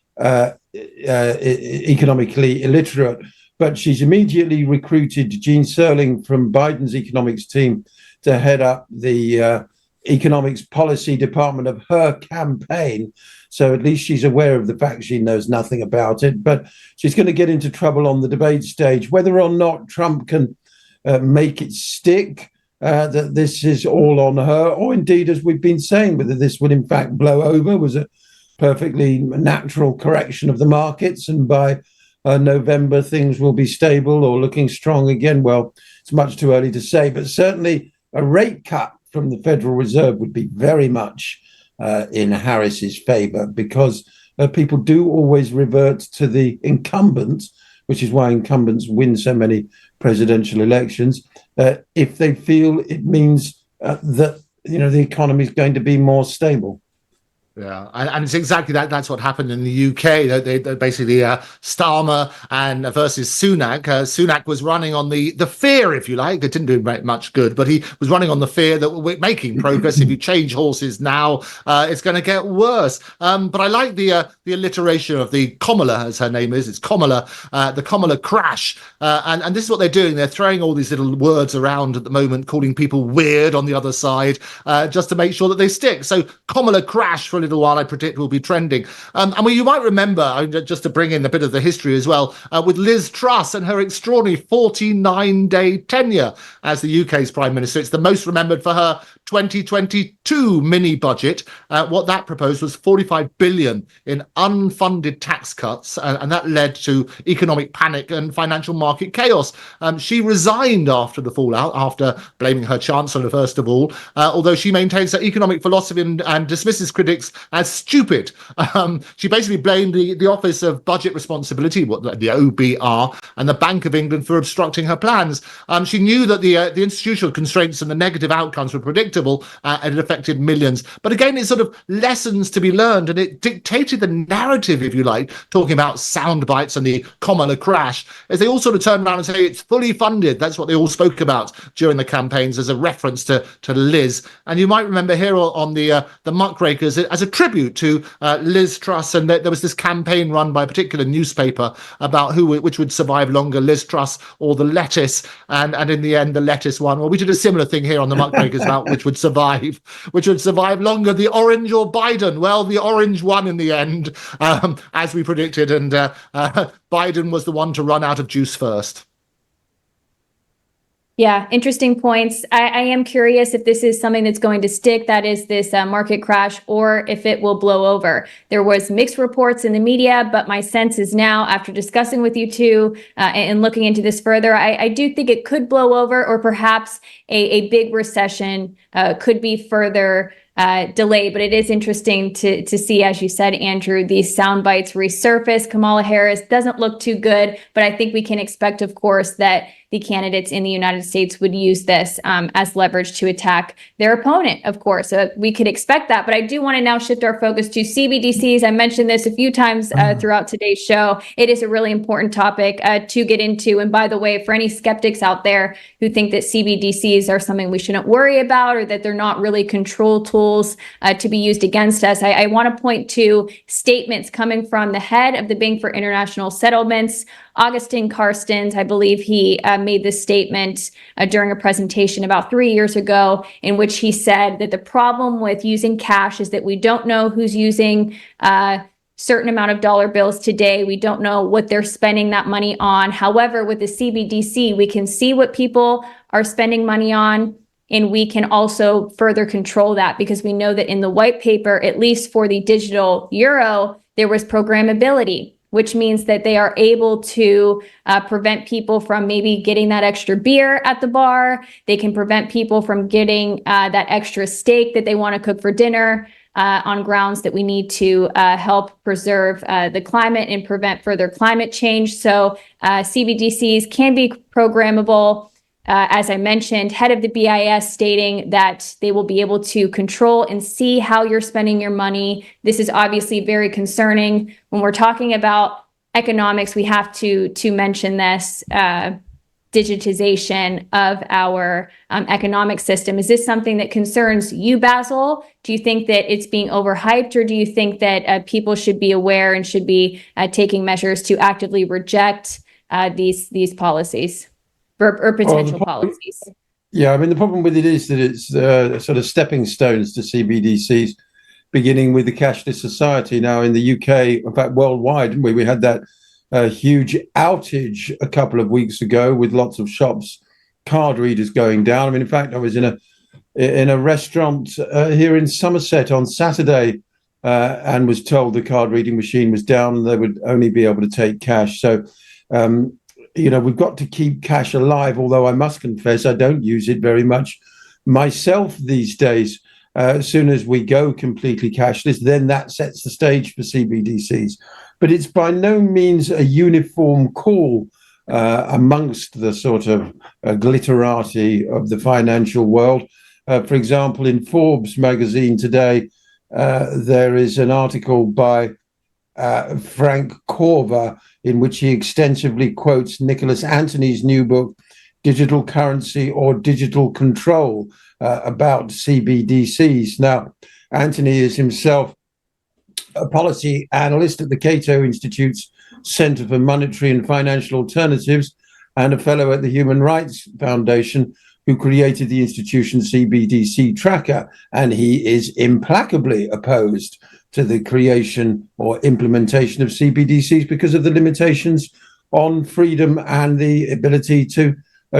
economically illiterate. But she's immediately recruited Gene Serling from Biden's economics team to head up the economics policy department of her campaign. So at least she's aware of the fact she knows nothing about it. But she's going to get into trouble on the debate stage. Whether or not Trump can make it stick, that this is all on her, or indeed, as we've been saying, whether this would in fact blow over, was a perfectly natural correction of the markets. And by November, things will be stable or looking strong again. Well, it's much too early to say, but certainly a rate cut from the Federal Reserve would be very much in Harris's favor, because people do always revert to the incumbent, which is why incumbents win so many presidential elections, if they feel it means that the economy is going to be more stable. Yeah, and it's exactly that. That's what happened in the UK. They basically Starmer and versus Sunak. Sunak was running on the fear, if you like. It didn't do much good, but he was running on the fear that we're making progress. If you change horses now, it's going to get worse. But I like the alliteration of the Kamala, as her name is. It's Kamala, the Kamala crash. And this is what they're doing. They're throwing all these little words around at the moment, calling people weird on the other side, just to make sure that they stick. So Kamala crash for a little while, I predict, will be trending. And you might remember, just to bring in a bit of the history as well, with Liz Truss and her extraordinary 49-day tenure as the UK's Prime Minister. It's the most remembered for her 2022 mini budget. What that proposed was 45 billion in unfunded tax cuts, and that led to economic panic and financial market chaos. She resigned after the fallout, after blaming her Chancellor first of all, although she maintains her economic philosophy and dismisses critics as stupid. She basically blamed the Office of Budget Responsibility, the OBR, and the Bank of England for obstructing her plans. She knew that the institutional constraints and the negative outcomes were predictable, and it affected millions. But again, it's sort of lessons to be learned, and it dictated the narrative, if you like, talking about sound bites and the Kamala crash, as they all sort of turned around and say it's fully funded. That's what they all spoke about during the campaigns as a reference to Liz. And you might remember here on the Muckrakers as a tribute to Liz Truss, and there was this campaign run by a particular newspaper about which would survive longer, Liz Truss or the lettuce, and in the end the lettuce won. Well, we did a similar thing here on the Muckrakers about which would survive longer, the orange or Biden. Well, the orange won in the end, as we predicted, and Biden was the one to run out of juice first. Yeah, interesting points. I am curious if this is something that's going to stick, that is this market crash, or if it will blow over. There was mixed reports in the media, but my sense is now, after discussing with you two and looking into this further, I do think it could blow over, or perhaps a big recession could be further delayed. But it is interesting to see, as you said, Andrew, these sound bites resurface. Kamala Harris doesn't look too good, but I think we can expect, of course, that the candidates in the United States would use this as leverage to attack their opponent, of course. So we could expect that. But I do want to now shift our focus to CBDCs. I mentioned this a few times throughout today's show. It is a really important topic to get into. And by the way, for any skeptics out there who think that CBDCs are something we shouldn't worry about, or that they're not really control tools to be used against us, I want to point to statements coming from the head of the Bank for International Settlements, Augustin Carstens. I believe he made this statement during a presentation about 3 years ago, in which he said that the problem with using cash is that we don't know who's using certain amount of dollar bills today. We don't know what they're spending that money on. However, with the CBDC, we can see what people are spending money on, and we can also further control that, because we know that in the white paper, at least for the digital euro, there was programmability, which means that they are able to prevent people from maybe getting that extra beer at the bar. They can prevent people from getting that extra steak that they want to cook for dinner on grounds that we need to help preserve the climate and prevent further climate change. So CBDCs can be programmable. As I mentioned, head of the BIS stating that they will be able to control and see how you're spending your money. This is obviously very concerning. When we're talking about economics, we have to mention this digitization of our economic system. Is this something that concerns you, Basil? Do you think that it's being overhyped, or do you think that people should be aware and should be taking measures to actively reject these policies? Or potential policies? Yeah, I mean, the problem with it is that it's sort of stepping stones to CBDCs, beginning with the cashless society. Now, in the UK, in fact, worldwide, didn't we? We had that huge outage a couple of weeks ago with lots of shops, card readers going down. I mean, in fact, I was in a restaurant here in Somerset on Saturday and was told the card reading machine was down and they would only be able to take cash. So, we've got to keep cash alive, although I must confess I don't use it very much myself these days. As soon as we go completely cashless, then that sets the stage for CBDCs. But it's by no means a uniform call amongst the sort of glitterati of the financial world. For example, in Forbes magazine today, there is an article by Frank Corver in which he extensively quotes Nicholas Anthony's new book, Digital Currency or Digital Control, about CBDCs. Now, Anthony is himself a policy analyst at the Cato Institute's Center for Monetary and Financial Alternatives and a fellow at the Human Rights Foundation, who created the institution CBDC Tracker, and he is implacably opposed to the creation or implementation of CBDCs because of the limitations on freedom and the ability to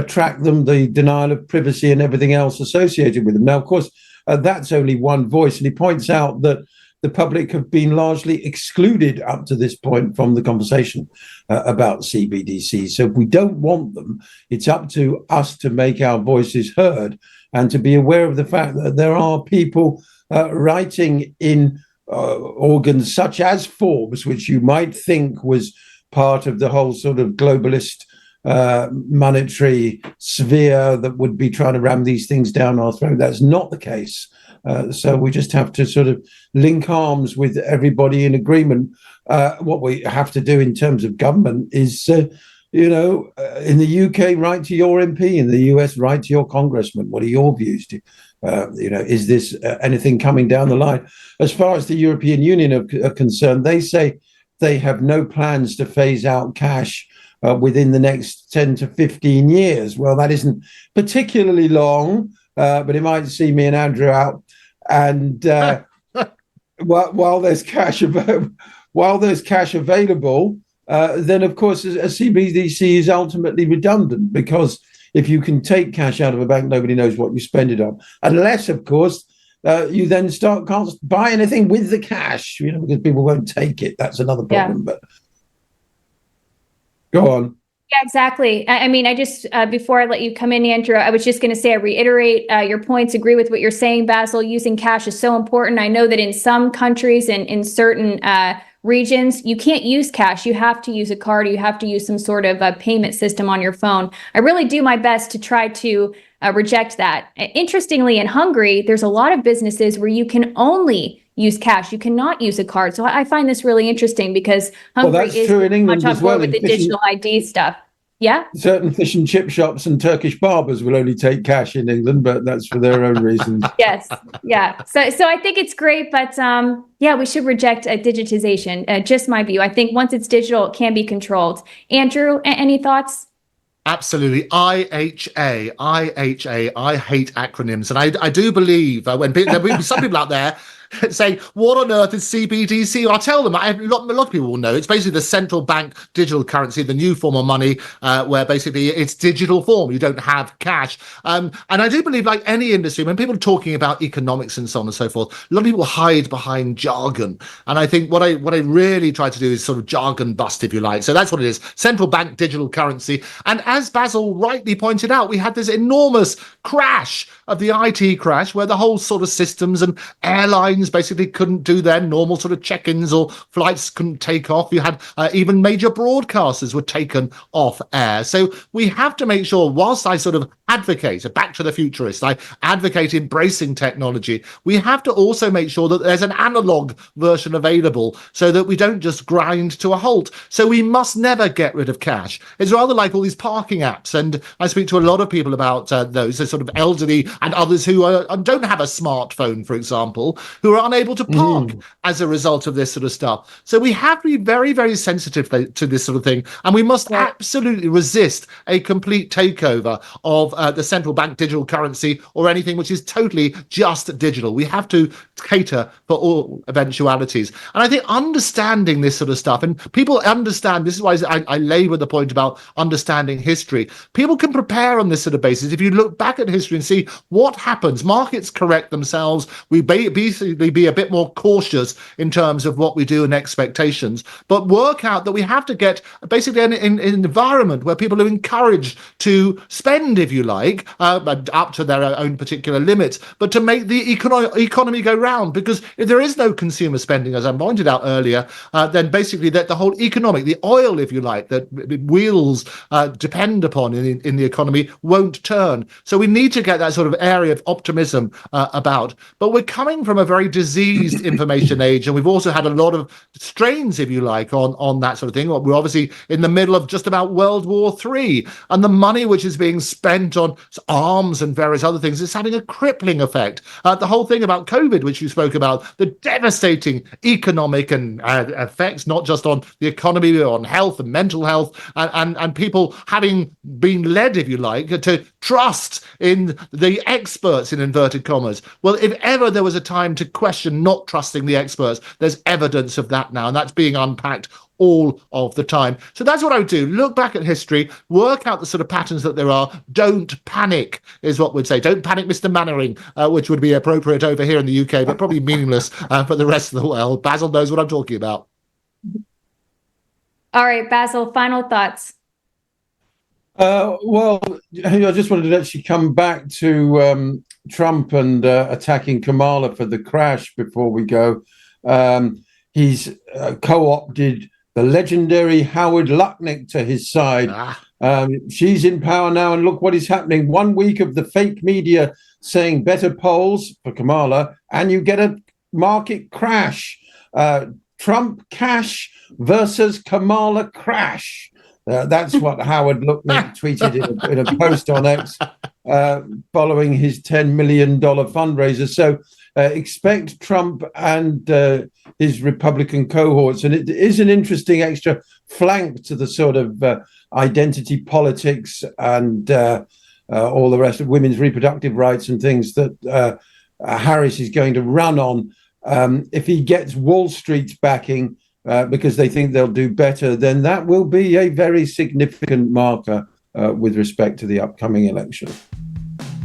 track them, the denial of privacy and everything else associated with them. Now, of course, that's only one voice, and he points out that the public have been largely excluded up to this point from the conversation about CBDCs. So if we don't want them, it's up to us to make our voices heard and to be aware of the fact that there are people writing in organs such as Forbes, which you might think was part of the whole sort of globalist monetary sphere that would be trying to ram these things down our throat. That's not the case. So we just have to sort of link arms with everybody in agreement. What we have to do in terms of government is, in the UK, write to your MP. In the US, write to your congressman. What are your views? Is this anything coming down the line? As far as the European Union are concerned, they say they have no plans to phase out cash within the next 10 to 15 years. Well, that isn't particularly long, but it might see me and Andrew out. And while there's cash available, then of course a CBDC is ultimately redundant, because if you can take cash out of a bank, nobody knows what you spend it on, unless, of course, you then can't buy anything with the cash, because people won't take it. That's another problem. Yeah. But go on. Yeah, exactly. I mean, I just, before I let you come in, Andrew, I was just going to say, I reiterate your points, agree with what you're saying, Basil. Using cash is so important. I know that in some countries and in certain regions, you can't use cash. You have to use a card. You have to use some sort of payment system on your phone. I really do my best to try to reject that. Interestingly, in Hungary, there's a lot of businesses where you can only use cash. You cannot use a card. So I find this really interesting, because Hungary is true in England much on as well, board with the digital ID stuff. Yeah. Certain fish and chip shops and Turkish barbers will only take cash in England, but that's for their own reasons. Yes. Yeah. So I think it's great, but yeah, we should reject digitization. Just my view. I think once it's digital, it can be controlled. Andrew, any thoughts? Absolutely. IHA. I hate acronyms. And I do believe when there will be some people out there saying, what on earth is CBDC? I'll tell them, a lot of people will know. It's basically the central bank digital currency, the new form of money, where basically it's digital form. You don't have cash. And I do believe, like any industry, when people are talking about economics and so on and so forth, a lot of people hide behind jargon. And I think what I really try to do is sort of jargon bust, if you like. So that's what it is. Central bank digital currency. And as Basil rightly pointed out, we had this enormous crash of the IT crash, where the whole sort of systems and airlines basically couldn't do their normal sort of check-ins, or flights couldn't take off. You had even major broadcasters were taken off air. So we have to make sure, whilst I sort of advocate, back to the futurist, I advocate embracing technology, we have to also make sure that there's an analog version available, so that we don't just grind to a halt. So we must never get rid of cash. It's rather like all these parking apps, and I speak to a lot of people about those, sort of elderly and others who don't have a smartphone, for example, who are unable to park as a result of this sort of stuff. So we have to be very, very sensitive to this sort of thing, and we must absolutely resist a complete takeover of the central bank digital currency, or anything which is totally just digital. We have to cater for all eventualities. And I think understanding this sort of stuff, and people understand, this is why I labour the point about understanding history. People can prepare on this sort of basis. If you look back at history and see what happens, markets correct themselves, we basically be a bit more cautious in terms of what we do and expectations, but work out that we have to get basically an environment where people are encouraged to spend, if you like, up to their own particular limits, but to make the economy go round. Because if there is no consumer spending, as I pointed out earlier, then basically that the whole economic, the oil, if you like, that wheels depend upon in the economy won't turn. So we need to get that sort of area of optimism about. But we're coming from a very very diseased information age, and we've also had a lot of strains, if you like, on that sort of thing. We're obviously in the middle of just about World War III, and the money which is being spent on arms and various other things is having a crippling effect. The whole thing about COVID, which you spoke about, the devastating economic and effects, not just on the economy, but on health and mental health, and people having been led, if you like, to trust in the experts, in inverted commas. Well, if ever there was a time to question not trusting the experts, there's evidence of that now, and that's being unpacked all of the time. So that's what I would do. Look back at history, work out the sort of patterns that there are. Don't panic is what we'd say. Don't panic, Mr. Mannering, which would be appropriate over here in the UK, but probably meaningless for the rest of the world. Basil knows what I'm talking about. All right, Basil, final thoughts. Well, I just wanted to actually come back to Trump and attacking Kamala for the crash before we go. He's co-opted the legendary Howard Lutnick to his side. She's in power now, and look what is happening. 1 week of the fake media saying better polls for Kamala, and you get a market crash. Trump cash versus Kamala crash. That's what Howard Lutnick tweeted in a post on X following his $10 million fundraiser. So expect Trump and his Republican cohorts. And it is an interesting extra flank to the sort of identity politics and all the rest of women's reproductive rights and things that Harris is going to run on. If he gets Wall Street's backing, because they think they'll do better, then that will be a very significant marker with respect to the upcoming election.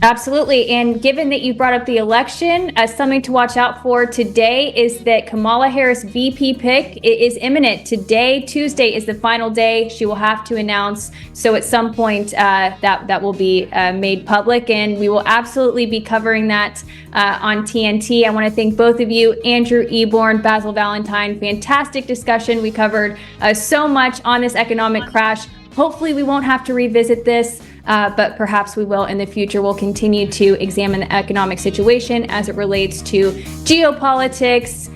Absolutely. And given that you brought up the election, something to watch out for today is that Kamala Harris VP pick is imminent. Today, Tuesday, is the final day she will have to announce. So at some point that will be made public, and we will absolutely be covering that on TNT. I want to thank both of you, Andrew Eborn, Basil Valentine. Fantastic discussion. We covered so much on this economic crash. Hopefully we won't have to revisit this, but perhaps we will in the future. We'll continue to examine the economic situation as it relates to geopolitics,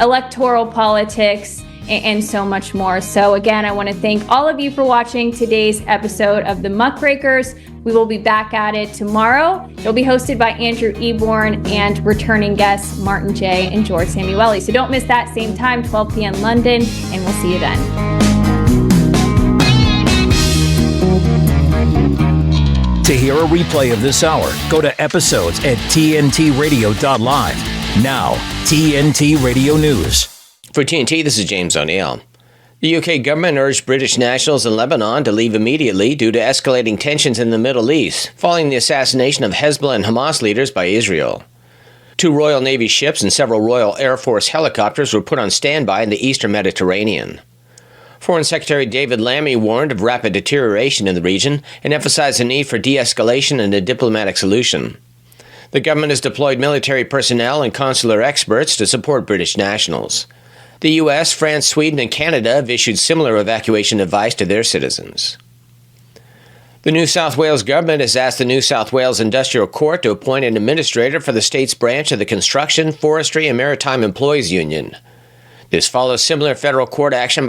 electoral politics, and so much more. So again, I want to thank all of you for watching today's episode of the Muckrakers. We will be back at it tomorrow. It'll be hosted by Andrew Eborn and returning guests Martin J. and George Samueli. So don't miss that same time, 12 p.m. London, and we'll see you then. To hear a replay of this hour, go to episodes at tntradio.live. Now, TNT Radio News. For TNT, this is James O'Neill. The UK government urged British nationals in Lebanon to leave immediately due to escalating tensions in the Middle East, following the assassination of Hezbollah and Hamas leaders by Israel. 2 Royal Navy ships and several Royal Air Force helicopters were put on standby in the eastern Mediterranean. Foreign Secretary David Lammy warned of rapid deterioration in the region and emphasized the need for de-escalation and a diplomatic solution. The government has deployed military personnel and consular experts to support British nationals. The US, France, Sweden, and Canada have issued similar evacuation advice to their citizens. The New South Wales government has asked the New South Wales Industrial Court to appoint an administrator for the state's branch of the Construction, Forestry, and Maritime Employees Union. This follows similar federal court action by